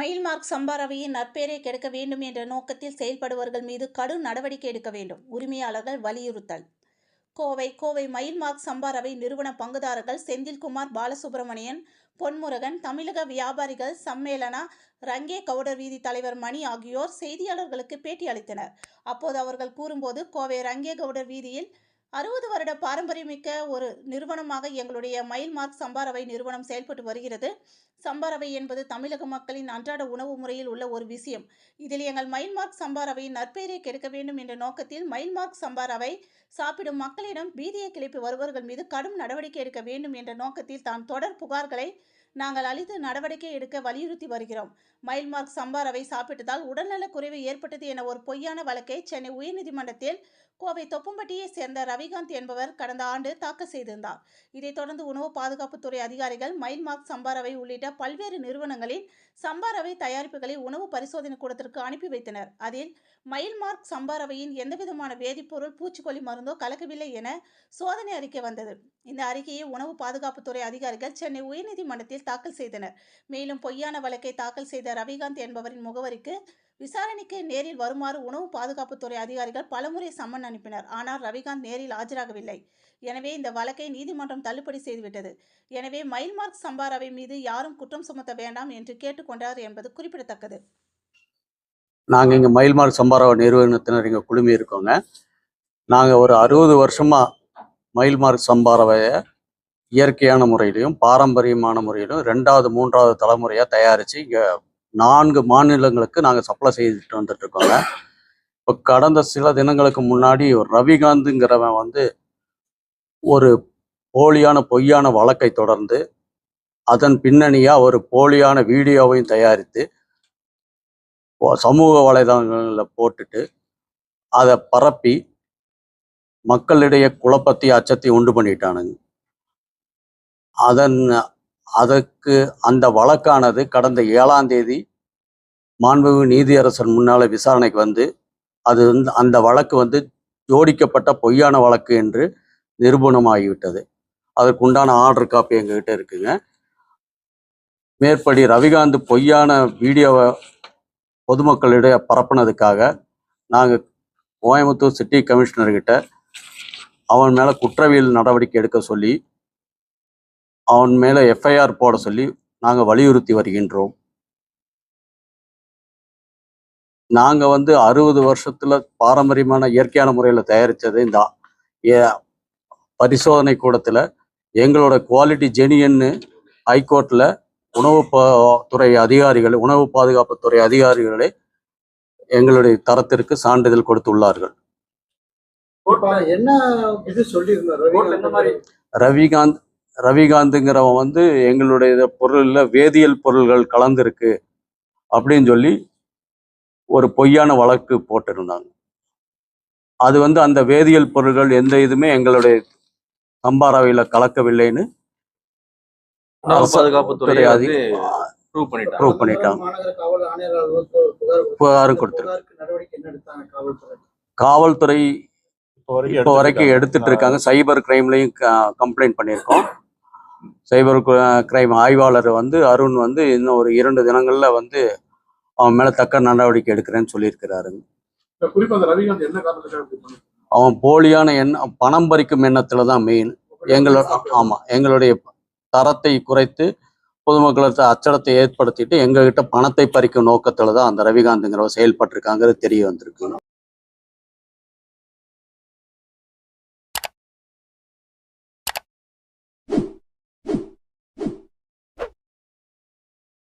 மயில் மார்க் சம்பாரவையின் நற்பெயரை கெடுக்க வேண்டும் என்ற நோக்கத்தில் செயல்படுபவர்கள் மீது கடும் நடவடிக்கை எடுக்க வேண்டும். உரிமையாளர்கள் வலியுறுத்தல். கோவை மயில் மார்க் சம்பாரவை நிறுவன பங்குதாரர்கள் செந்தில்குமார், பாலசுப்ரமணியன், பொன்முருகன், தமிழக வியாபாரிகள் சம்மேளன ரங்கே கவுடர் வீதி தலைவர் மணி ஆகியோர் செய்தியாளர்களுக்கு பேட்டி அளித்தனர். அப்போது அவர்கள் கூறும்போது, கோவை ரங்கே கவுடர் வீதியில் 60 வருட பாரம்பரியமிக்க ஒரு நிறுவனமாக எங்களுடைய மயில் மார்க் சம்பாரவை நிறுவனம் செயல்பட்டு வருகிறது. சம்பாரவை என்பது தமிழக மக்களின் அன்றாட உணவு முறையில் உள்ள ஒரு விஷயம். இதில் எங்கள் மயில் மார்க் சம்பாரவையின் நற்பெயரை கெடுக்க வேண்டும் என்ற நோக்கத்தில் மயில் மார்க் சம்பாரவை சாப்பிடும் மக்களிடம் பீதியை கிளப்பி வருபவர்கள் மீது கடும் நடவடிக்கை எடுக்க வேண்டும் என்ற நோக்கத்தில் தான் தொடர் புகார்களை நாங்கள் அளித்து நடவடிக்கை எடுக்க வலியுறுத்தி வருகிறோம். மயில் மார்க் சம்பாரவை சாப்பிட்டதால் உடல்நலக் குறைவு ஏற்பட்டது என ஒரு பொய்யான வழக்கை சென்னை உயர்நீதிமன்றத்தில் கோவை தொப்பம்பட்டியை சேர்ந்த ரவிகாந்த் என்பவர் கடந்த ஆண்டு தாக்கல் செய்திருந்தார். இதைத் தொடர்ந்து உணவு பாதுகாப்புத்துறை அதிகாரிகள் மயில் மார்க் சம்பாரவை உள்ளிட்ட பல்வேறு நிறுவனங்களின் சம்பாரவை தயாரிப்புகளை உணவு பரிசோதனை கூடத்திற்கு அனுப்பி வைத்தனர். அதில் மயில் மார்க் சம்பாரவையின் எந்தவிதமான வேதிப்பொருள், பூச்சிக்கொல்லி மருந்தோ கலக்கவில்லை என சோதனை அறிக்கை வந்தது. இந்த அறிக்கையை உணவு பாதுகாப்புத்துறை அதிகாரிகள் சென்னை உயர்நீதிமன்றத்தில் தாக்கல் செய்தனர். மேலும் பொய்யான வழக்கை தாக்கல் செய்த ரவிகாந்த் என்பவரின் முகவரிக்கு விசாரணைக்கு நேரில் வருமாறு உணவு பாதுகாப்புத்துறை அதிகாரிகள் பலமுறை சம்மன் அனுப்பினர். ஆனால் ரவிகாந்த் நேரில் ஆஜராகவில்லை. எனவே இந்த வழக்கை நீதிமன்றம் தள்ளுபடி செய்துவிட்டது. எனவே மயில் மார்க் சம்பாரவை மீது யாரும் குற்றம் சுமத்த வேண்டாம் என்று கேட்டுக்கொண்டார் என்பது குறிப்பிடத்தக்கது. நாங்கள் இங்கே மயில் மார்க் சம்பாரவை நிறுவனத்தினர் இங்கே குழுமி இருக்கோங்க. நாங்கள் ஒரு 60 வருஷமாக மயில் மார்க் சம்பாரவையை இயற்கையான முறையிலையும் பாரம்பரியமான முறையிலும் 2வது 3வது தலைமுறையாக தயாரித்து இங்கே 4 மாநிலங்களுக்கு நாங்கள் சப்ளை செய்துட்டு வந்துட்டு இருக்கோங்க. இப்போ கடந்த சில தினங்களுக்கு முன்னாடி ரவிகாந்துங்கிறவன் ஒரு பொய்யான வழக்கை தொடர்ந்து அதன் பின்னணியாக ஒரு போலியான வீடியோவையும் தயாரித்து சமூக வலைதளங்களில் போட்டுட்டு அதை பரப்பி மக்களிடையே குழப்பத்தை அச்சத்தை உண்டு பண்ணிட்டானுங்க. அதற்கு அந்த வழக்கானது கடந்த 7ஆம் தேதி மாண்புமிகு நீதியரசர் முன்னால விசாரணைக்கு அது அந்த வழக்கு ஜோடிக்கப்பட்ட பொய்யான வழக்கு என்று நிரூபணமாகிவிட்டது. அதற்குண்டான ஆர்டர் காப்பி எங்ககிட்ட இருக்குங்க. மேற்படி ரவிகாந்த் பொய்யான வீடியோவை பொதுமக்களிடையே பரப்புனதுக்காக நாங்கள் கோயம்புத்தூர் சிட்டி கமிஷனர்கிட்ட அவன் மேலே குற்றவியல் நடவடிக்கை எடுக்க சொல்லி அவன் மேலே எஃப்ஐஆர் போட சொல்லி நாங்கள் வலியுறுத்தி வருகின்றோம். நாங்கள் 60 வருஷத்தில் பாரம்பரியமான இயற்கையான முறையில் தயாரித்தது இந்த பரிசோதனை கூடத்தில் எங்களோட குவாலிட்டி ஜெனியன்னு ஹைகோர்ட்டில் உணவு பாதுகாப்புத்துறை அதிகாரிகளே எங்களுடைய தரத்திற்கு சான்றிதழ் கொடுத்துள்ளார்கள். ரவிகாந்துங்கிறவன் எங்களுடைய பொருளில் வேதியியல் பொருள்கள் கலந்துருக்கு அப்படின்னு சொல்லி ஒரு பொய்யான வழக்கு போட்டிருந்தாங்க. அது அந்த வேதியியல் பொருள்கள் எந்த இதுவுமே எங்களுடைய சம்பாரவையில் கலக்கவில்லைன்னு பாதுகாப்புத்துறை ப்ரூவ் பண்ணிட்டாங்க. புகாரும் கொடுத்துருக்கு. காவல்துறை இப்போ வரைக்கும் எடுத்துட்டு இருக்காங்க. சைபர் கிரைம்லையும் கம்ப்ளைண்ட் பண்ணியிருக்கோம். சைபர் கிரைம் ஆய்வாளர் அருண் இன்னும் ஒரு 2 தினங்கள்ல அவன் மேல தக்க நடவடிக்கை எடுக்கிறேன்னு சொல்லியிருக்கிறாருங்க. அவன் போலியான பணம் பறிக்கும் எண்ணத்துல தான் மெயின். எங்களுடைய தரத்தை குறைத்து பொதுமக்களுக்கு அச்சடத்தை ஏற்படுத்திட்டு எங்ககிட்ட பணத்தை பறிக்கும் நோக்கத்துல தான் அந்த ரவிகாந்துங்கிறவ செயல்பட்டிருக்காங்கிறது தெரிய வந்திருக்கு.